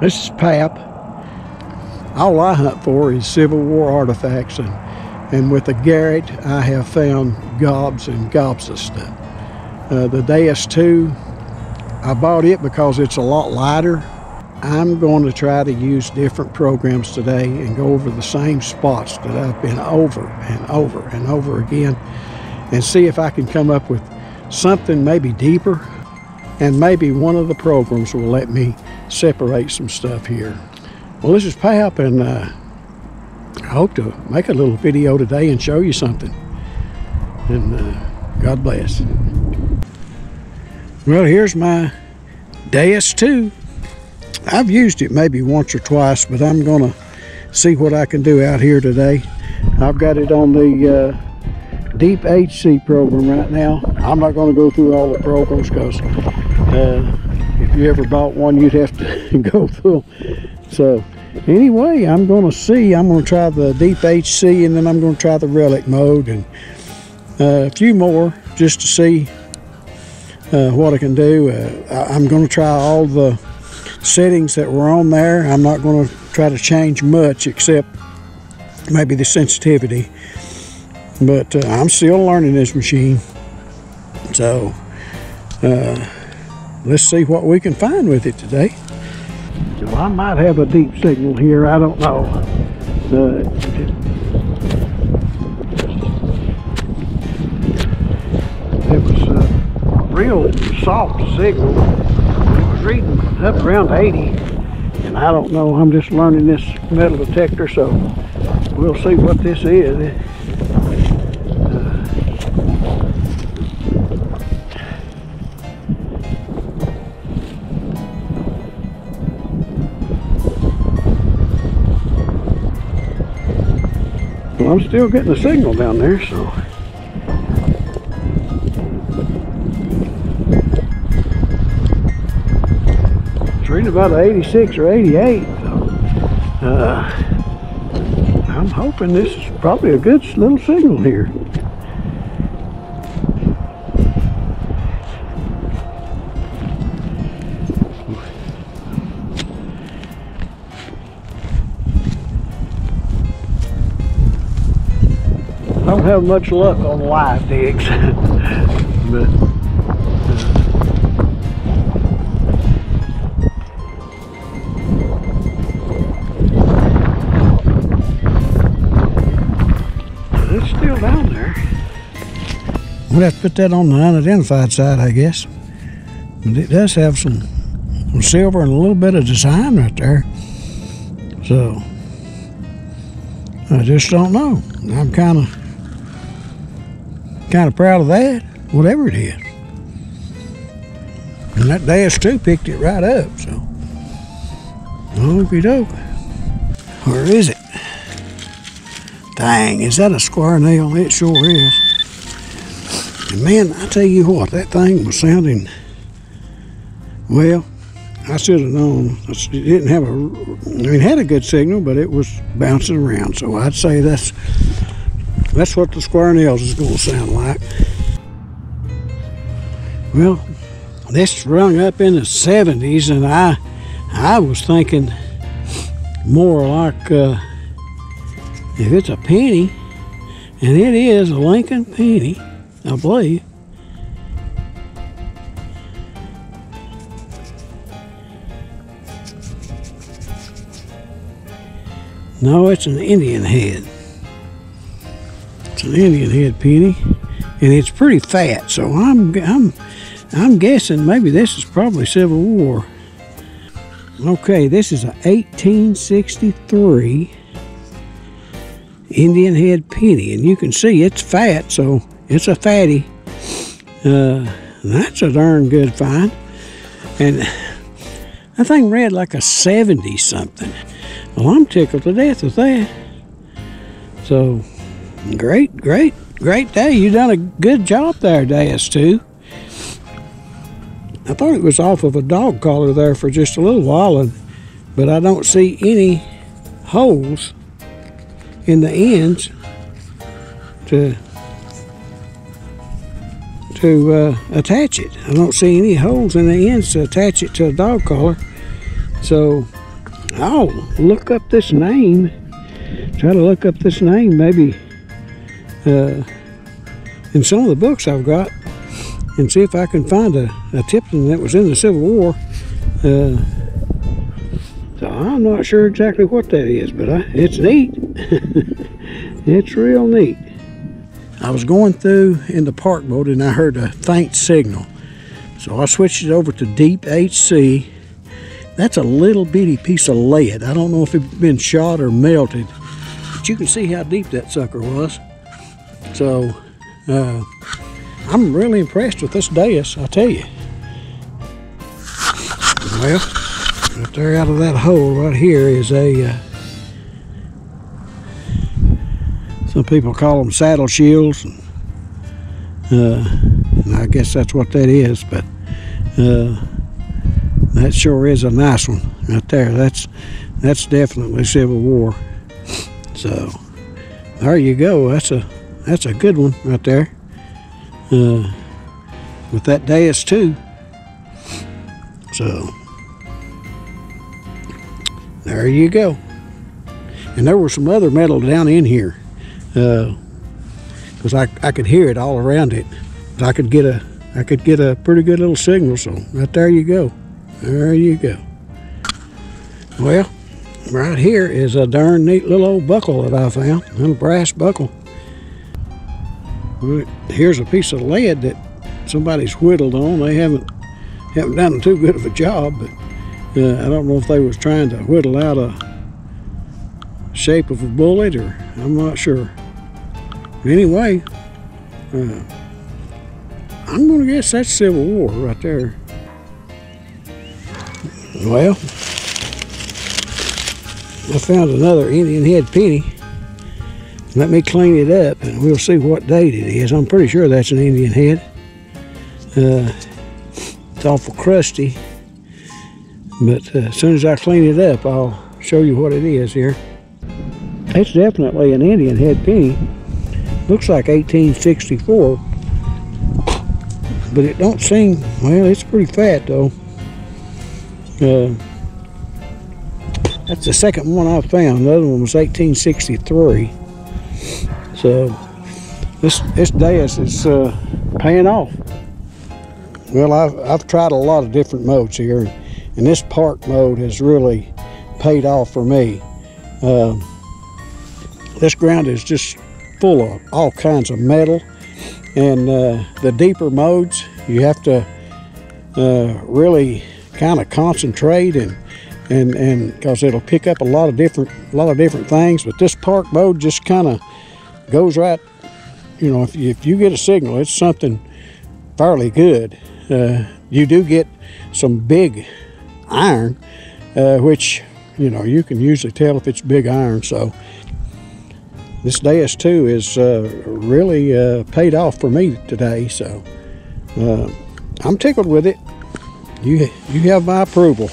This is Pap. All I hunt for is Civil War artifacts, and with the Garrett I have found gobs and gobs of stuff. The Deus II, I bought it because it's a lot lighter. I'm going to try to use different programs today and go over the same spots that I've been over and over and over again and see if I can come up with something maybe deeper, and maybe one of the programs will let me separate some stuff here. Well, this is Pap, and I hope to make a little video today and show you something. And God bless. Well, here's my Deus II. I've used it maybe once or twice, but I'm gonna see what I can do out here today. I've got it on the Deep HC program right now. I'm not going to go through all the programs because if you ever bought one, you'd have to go through them. So anyway, I'm going to try the Deep HC, and then I'm going to try the relic mode and a few more just to see what I can do. I'm going to try all the settings that were on there. I'm not going to try to change much except maybe the sensitivity. But I'm still learning this machine, so let's see what we can find with it today. So I might have a deep signal here, I don't know. It was a real soft signal. It was reading up around 80, and I don't know, I'm just learning this metal detector, so we'll see what this is. Well, I'm still getting a signal down there, so it's reading about 86 or 88. So I'm hoping this is probably a good little signal here. I don't have much luck on live digs, but it's still down there. We'll have to put that on the unidentified side, I guess. But it does have some silver and a little bit of design right there. So I just don't know. I'm kind of proud of that, whatever it is. And that Deus II picked it right up, so okey doke. Where is it? Dang, is that a square nail? It sure is. And man, I tell you what, that thing was sounding, well, I should have known. It didn't have it had a good signal, but it was bouncing around, so I'd say that's what the square nails is going to sound like. Well, this rung up in the 70s, and I was thinking more like if it's a penny, and it is a Lincoln penny, I believe. No, it's an Indian head. It's an Indian head penny, and it's pretty fat. So I'm guessing maybe this is probably Civil War. Okay, this is a 1863 Indian head penny, and you can see it's fat, so it's a fatty. That's a darn good find, and that thing read like a 70 something. Well, I'm tickled to death with that. So great day. You done a good job there, Deus II. I thought it was off of a dog collar there for just a little while, but I don't see any holes in the ends to attach it. I don't see any holes in the ends to attach it to a dog collar. So I'll look up this name. Try to look up this name maybe in some of the books I've got, and see if I can find a Tipton that was in the Civil War. So I'm not sure exactly what that is, but it's neat. It's real neat. I was going through in the park mode and I heard a faint signal. So I switched it over to Deep HC. That's a little bitty piece of lead. I don't know if it's been shot or melted, but you can see how deep that sucker was. So I'm really impressed with this Deus, I tell you. Well, right there out of that hole right here is a, some people call them saddle shields. And I guess that's what that is, but that sure is a nice one right there. That's definitely Civil War. So there you go. That's a good one right there. With that Deus II. So there you go. And there was some other metal down in here, because I could hear it all around it. I could get a pretty good little signal. So right there you go. There you go. Well, right here is a darn neat little old buckle that I found, a little brass buckle. Well, here's a piece of lead that somebody's whittled on. They haven't done too good of a job, but I don't know if they was trying to whittle out a shape of a bullet, or I'm not sure. Anyway, I'm gonna guess that's Civil War right there. Well, I found another Indian head penny. Let me clean it up and we'll see what date it is. I'm pretty sure that's an Indian head. It's awful crusty, but as soon as I clean it up, I'll show you what it is here. It's definitely an Indian head penny. Looks like 1864, but it don't seem, well, it's pretty fat though. That's the second one I found. The other one was 1863. So this Deus is paying off. Well, I've tried a lot of different modes here, and this park mode has really paid off for me. This ground is just full of all kinds of metal, and the deeper modes you have to really kind of concentrate and because it'll pick up a lot of different things. But this park mode just kind of goes right, you know, if you get a signal, it's something fairly good. You do get some big iron, which, you know, you can usually tell if it's big iron. So this Deus II is really paid off for me today. So I'm tickled with it. You have my approval.